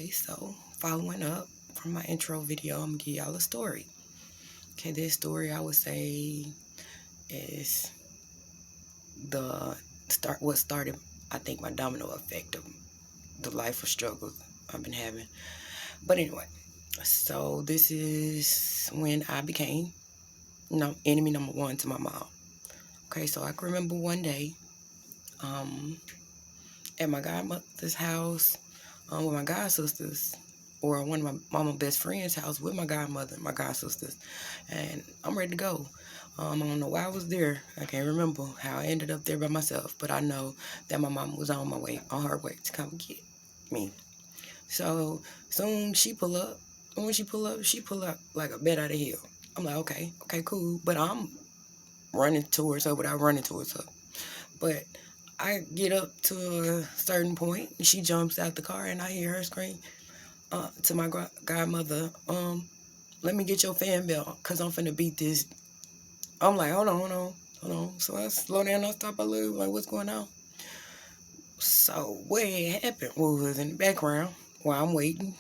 Okay, so following up from my intro video, I'm gonna give y'all a story. Okay, this story I would say is the what started, I think, my domino effect of the life of struggles I've been having. But anyway, so this is when I became enemy number one to my mom. Okay, so I can remember one day at my godmother's house with my god sisters, or one of my mama best friend's house with my godmother, my god sisters, and I'm ready to go. I don't know why I was there. I can't remember how I ended up there by myself, but I know that my mom was on her way to come get me. So soon she pull up. And when she pull up like a bat out of hell. I'm like, okay, cool. But I'm running towards her without running towards her. But I get up to a certain point, and she jumps out the car, and I hear her scream to my godmother, let me get your fan belt, because I'm finna beat this. I'm like, hold on. So I slow down, I stop a little, like, what's going on? So what had happened was, in the background, while I'm waiting,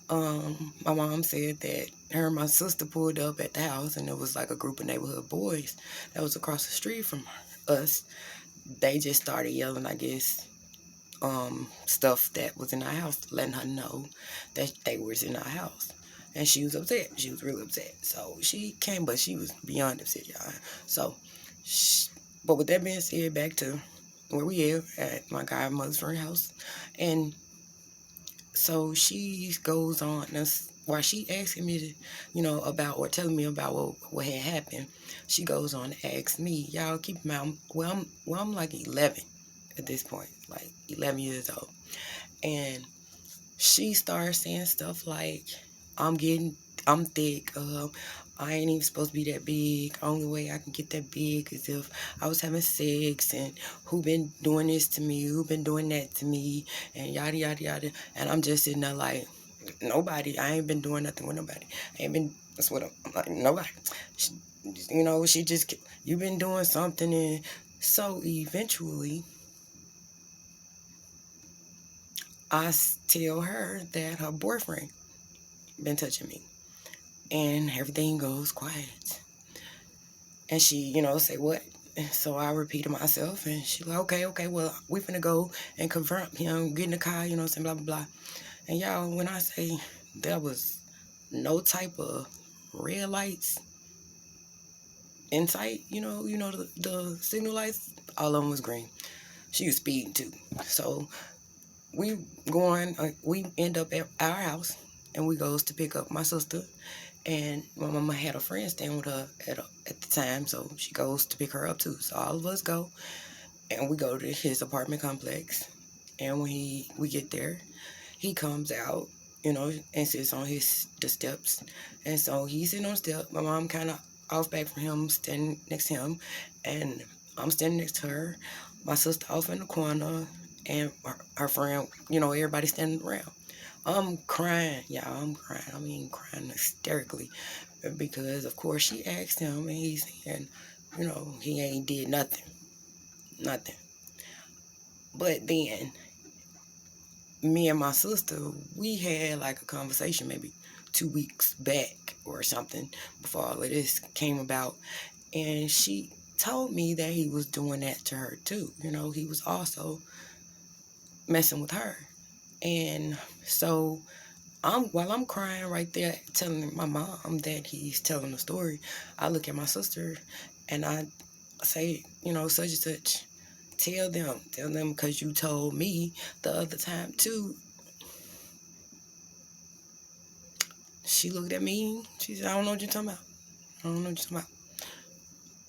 my mom said that her and my sister pulled up at the house, and it was like a group of neighborhood boys that was across the street from us. They just started yelling, I guess, stuff that was in our house, letting her know that they was in our house. And she was upset. She was really upset. So she came, but she was beyond upset, y'all. So, but with that being said, back to where we at my godmother's friend house. And so she goes on, while she asking me to, about, or telling me about what had happened, she goes on to ask me, y'all keep in mind, I'm like 11 at this point, like 11 years old. And she starts saying stuff like, I'm thick, I ain't even supposed to be that big. Only way I can get that big is if I was having sex, and who been doing this to me, who been doing that to me, and yada, yada, yada. And I'm just sitting there like, nobody. I ain't been doing nothing with nobody. I ain't been, that's what I'm like, nobody. She, she just, you been doing something. And so eventually, I tell her that her boyfriend been touching me, and everything goes quiet. And she, say, what? And so I repeated myself, and she like, okay, well, we finna go and confront him, get in the car, saying blah, blah, blah. And y'all, when I say there was no type of red lights in sight, the signal lights, all of them was green. She was speeding too. So we we end up at our house, and we goes to pick up my sister. And my mama had a friend staying with her at the time, so she goes to pick her up too. So all of us go, and we go to his apartment complex. And when we get there, he comes out, and sits on the steps. And so he's sitting on the step. My mom kind of off back from him, standing next to him, and I'm standing next to her. My sister off in the corner, and her friend, everybody standing around. I'm crying, y'all. I'm crying. I mean, crying hysterically, because of course she asked him, and he's saying, he ain't did nothing. But then me and my sister, we had like a conversation maybe 2 weeks back or something before all of this came about, and she told me that he was doing that to her too. He was also messing with her. And so while I'm crying right there, telling my mom that he's telling the story, I look at my sister and I say, such and such, tell them, because you told me the other time too. She looked at me, she said, I don't know what you're talking about. I don't know what you're talking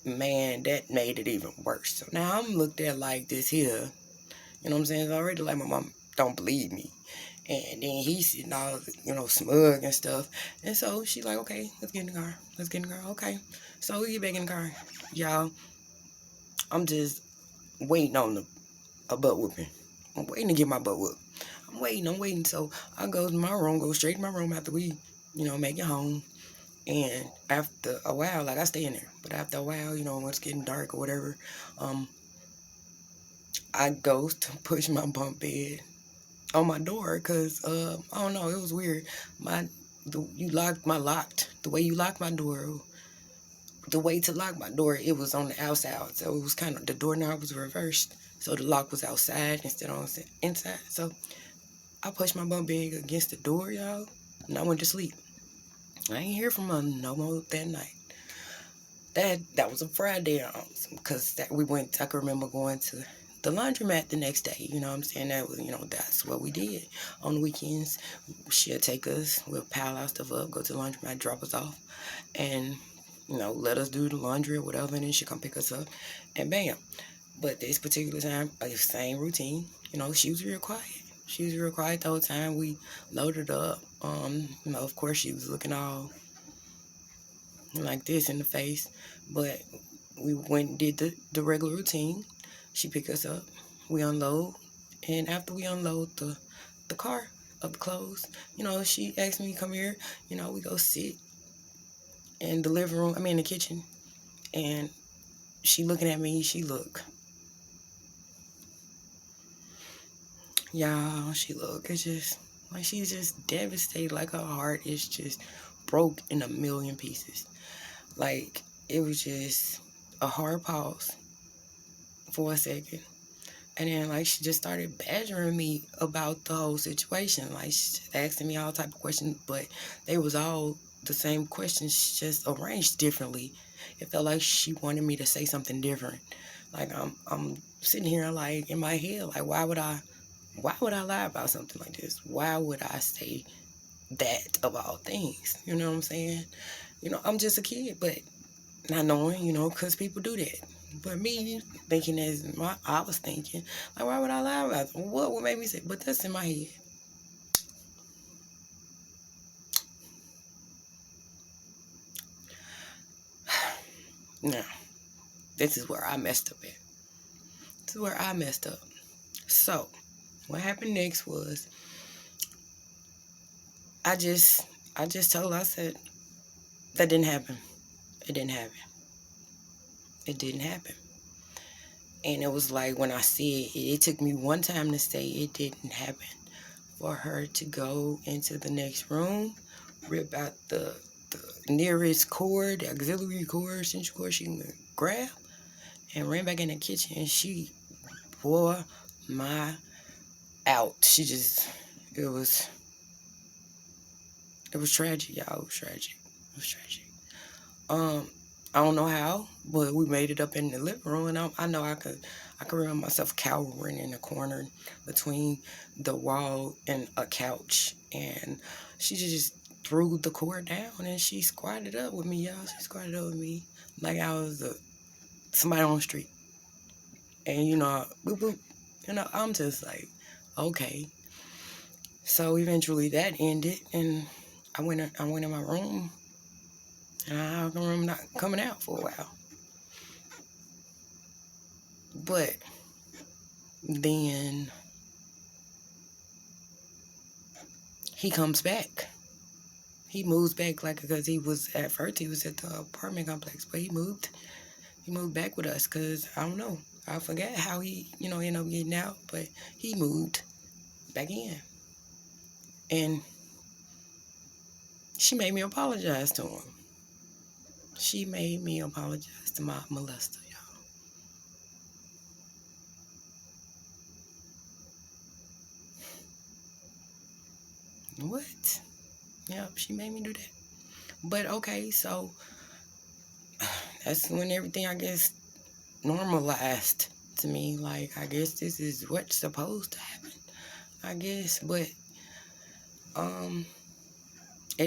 about. Man, that made it even worse. So now I'm looked at like this here, you know what I'm saying? It's already like my mom don't believe me. And then he's sitting all, smug and stuff. And so she like, okay, let's get in the car. Okay. So we get back in the car. Y'all, I'm just waiting on a butt whooping. I'm waiting to get my butt whooped. I'm waiting. So I go to my room, go straight to my room after we, make it home. And after a while, like I stay in there. But after a while, when it's getting dark or whatever, I go to push my bunk bed on my door because I don't know, it was weird. The way you locked my door, the way to lock my door, it was on the outside, so it was kind of, the doorknob was reversed, so the lock was outside instead of inside. So I pushed my bum bag against the door, y'all, and I went to sleep. I ain't hear from her no more that night. That was a Friday, because we went. I can remember going to the laundromat the next day. You know what I'm saying? That was, that's what we did on the weekends. She'll take us, we'll pile our stuff up, go to the laundromat, drop us off, and let us do the laundry or whatever, and then she'll come pick us up, and bam. But this particular time, same routine. She was real quiet. She was real quiet the whole time. We loaded up. Of course, she was looking all like this in the face, but we went and did the regular routine. She picked us up. We unload, and after we unload the car of the clothes, she asked me to come here. We go sit in the living room. I mean, in the kitchen, and she looking at me. She look. It's just like she's just devastated. Like her heart is just broke in a million pieces. Like, it was just a hard pause for a second. And then, like, she just started badgering me about the whole situation. Like, she asking me all type of questions, but they was all the same questions, just arranged differently. It felt like she wanted me to say something different. Like, I'm sitting here, like, in my head, like, why would I lie about something like this? Why would I say that of all things? You know what I'm saying? I'm just a kid, but not knowing, because people do that. But me thinking I was thinking, like, why would I lie about it? What would make me say? But that's in my head. Now, this is where I messed up at. This is where I messed up. So, what happened next was, I just told her, I said, that didn't happen. It didn't happen. It didn't happen. And it was like, when I said it took me one time to say it didn't happen, for her to go into the next room, rip out the nearest cord, the auxiliary cord, central cord she can grab, and ran back in the kitchen, and she wore my out. It was tragic, y'all. It was tragic. It was tragic. I don't know how, but we made it up in the living room, and I know I could remember myself cowering in the corner between the wall and a couch, and she just threw the cord down, and she squatted up with me, y'all. She squatted up with me like I was somebody on the street, and boop, boop, I'm just like, okay. So eventually that ended, and I went in my room, and I remember not coming out for a while. But then he comes back. He moves back, like, because he was at the apartment complex, but he moved back with us, because I don't know. I forgot how he, ended up getting out, but he moved back in. And she made me apologize to him. She made me apologize to my molester, y'all. What? Yep, she made me do that. But okay, so that's when everything, I guess, normalized to me. Like, I guess this is what's supposed to happen, I guess. But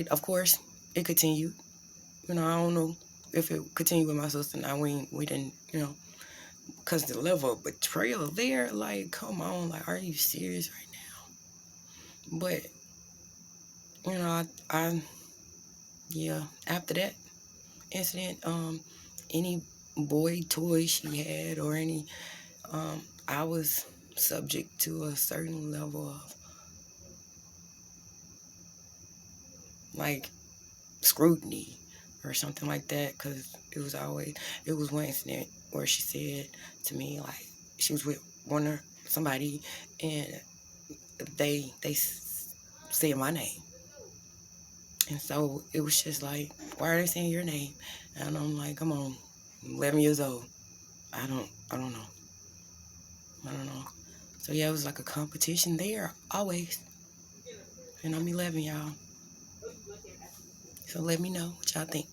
of course, it continued. I don't know if it continued with my sister. Now we didn't, because the level of betrayal there, like, come on, like, are you serious right now? But I yeah, after that incident, any boy toy she had or any, I was subject to a certain level of, like, scrutiny or something like that, because it was one incident where she said to me, like, she was with somebody, and they said my name. And so it was just like, why are they saying your name? And I'm like, come on, I'm 11 years old. I don't know. I don't know. So yeah, it was like a competition there, always. And I'm 11, y'all. So let me know what y'all think.